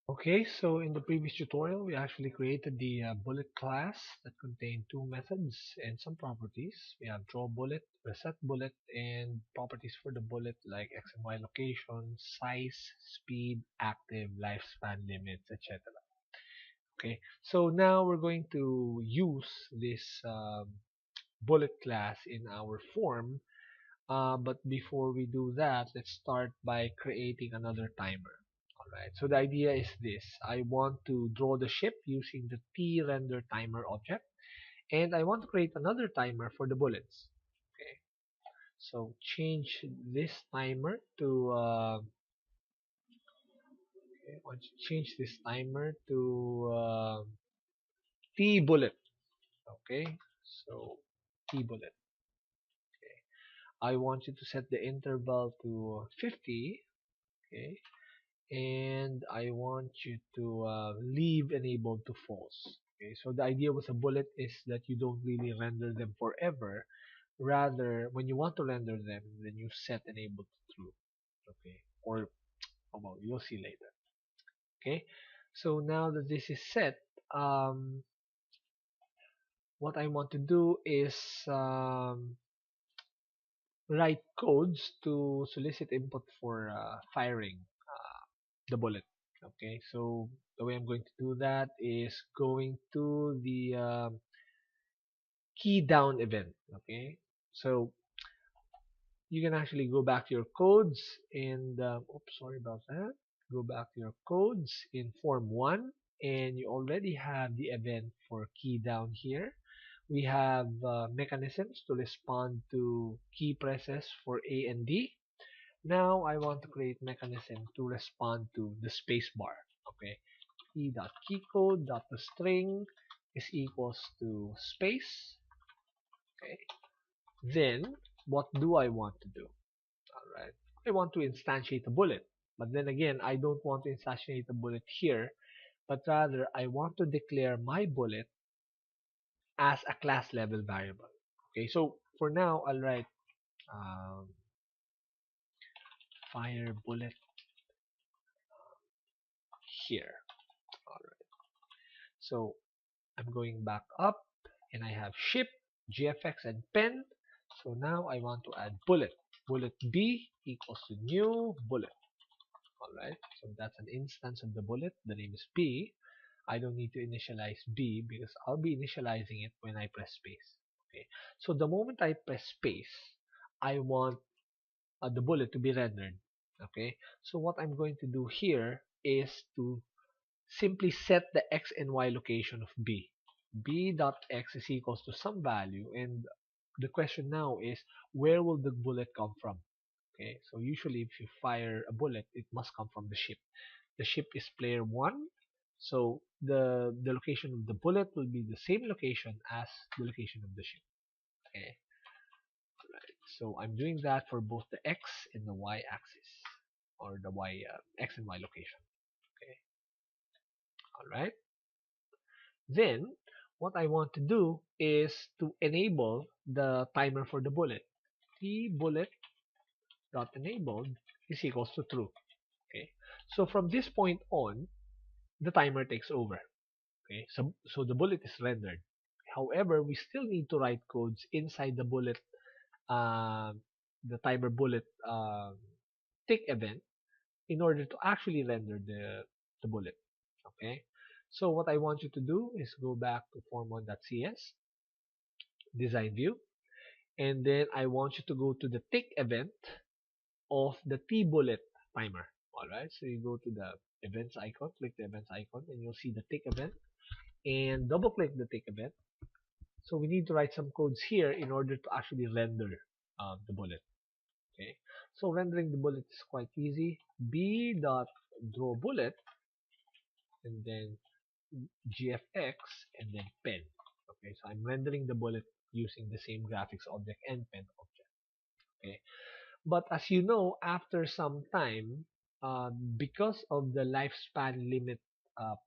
Okay, so in the previous tutorial, we actually created the bullet class that contained two methods and some properties. We have draw bullet, reset bullet, and properties for the bullet like x and y location, size, speed, active, lifespan limits, etc. Okay, so now we're going to use this bullet class in our form. But before we do that, let's start by creating another timer. Alright, so the idea is this. I want to draw the ship using the trender timer object, and I want to create another timer for the bullets. Okay, so change this timer to okay, I want to change this timer to T bullet. Okay, so T bullet. Okay, I want you to set the interval to 50. Okay, and I want you to leave enabled to false. Okay, so the idea with a bullet is that you don't really render them forever. Rather, when you want to render them, then you set enabled to true. Okay, or well, you'll see later. Okay, so now that this is set, what I want to do is write codes to solicit input for firing the bullet. Okay, so the way I'm going to do that is going to the key down event. Okay, so you can actually go back to your codes and oops, sorry about that. Go back to your codes in form 1, and you already have the event for key down here. We have mechanisms to respond to key presses for A and D. Now I want to create mechanism to respond to the space bar. Okay, e.keycode.toString is equals to space. Okay, then what do I want to do? All right, I want to instantiate a bullet, but then again, I don't want to instantiate a bullet here, but rather I want to declare my bullet as a class level variable. Okay, so for now, I'll write um, fire bullet here. All right, so I'm going back up and I have ship, GFX, and pen. So now I want to add bullet. Bullet B equals to new bullet. Alright, so that's an instance of the bullet. The name is B. I don't need to initialize B because I'll be initializing it when I press space. Okay, so the moment I press space, I want the bullet to be rendered. Okay, so what I'm going to do here is to simply set the x and y location of b. B dot x is equals to some value, and the question now is where will the bullet come from? Okay, so usually if you fire a bullet, it must come from the ship. The ship is player 1, so the location of the bullet will be the same location as the location of the ship. Okay, right. So I'm doing that for both the x and the y axis, or the y x and y location. Okay, all right. Then what I want to do is to enable the timer for the bullet. The bullet dot enabled is equals to true. Okay, so from this point on, the timer takes over. Okay, so the bullet is rendered. However, we still need to write codes inside the bullet, um, the timer bullet tick event in order to actually render the bullet. Okay, so what I want you to do is go back to form1.cs, design view, and then I want you to go to the tick event of the T bullet timer. Alright, so you go to the events icon, click the events icon, and you'll see the tick event, and double click the tick event. So we need to write some codes here in order to actually render the bullet. Okay, so rendering the bullet is quite easy. B dot draw bullet, and then GFX, and then pen. Okay, so I'm rendering the bullet using the same graphics object and pen object. Okay, but as you know, after some time, because of the lifespan limit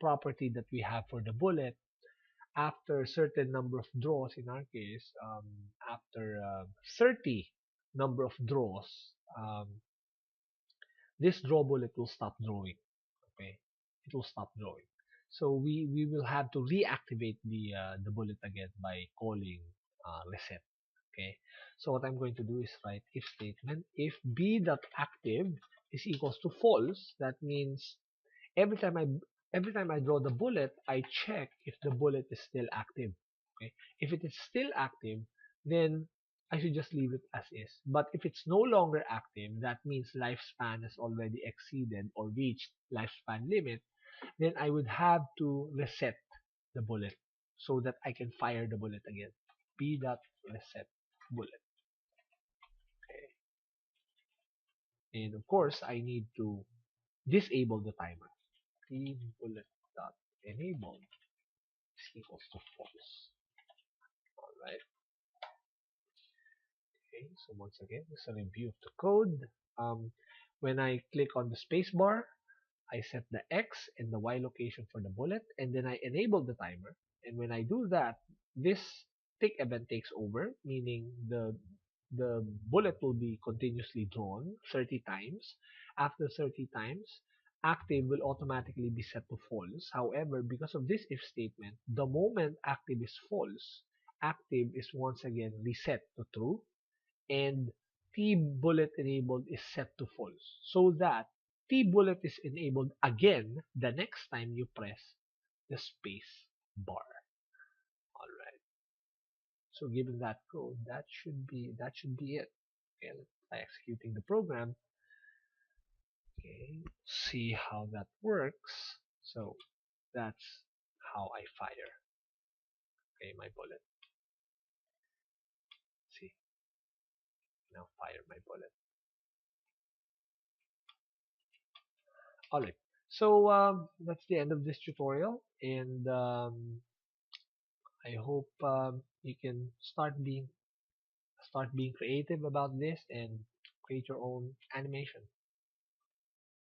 property that we have for the bullet, after a certain number of draws, in our case, after 30 number of draws, um, this draw bullet will stop drawing. Okay, it will stop drawing. So we will have to reactivate the bullet again by calling reset. Okay. So what I'm going to do is write if statement if b.active is equals to false. That means every time I every time I draw the bullet, I check if the bullet is still active. Okay. If it is still active, then I should just leave it as is. But if it's no longer active, that means lifespan has already exceeded or reached lifespan limit, then I would have to reset the bullet so that I can fire the bullet again. B dot reset bullet. Okay. And of course, I need to disable the timer. T bullet dot enable is equals to false. All right. Okay. So once again, this is a review of the code. Um, when I click on the spacebar, I set the X and the Y location for the bullet, and then I enable the timer. And when I do that, this tick event takes over, meaning the bullet will be continuously drawn 30 times. After 30 times, active will automatically be set to false. However, because of this if statement, the moment active is false, active is once again reset to true, and T bullet enabled is set to false, so that T bullet is enabled again the next time you press the space bar. All right. So given that code, that should be it. Okay, let's try executing the program. Okay, see how that works. So that's how I fire. Okay, my bullet. See, now fire my bullet. All right. So that's the end of this tutorial, and I hope you can start being creative about this and create your own animation.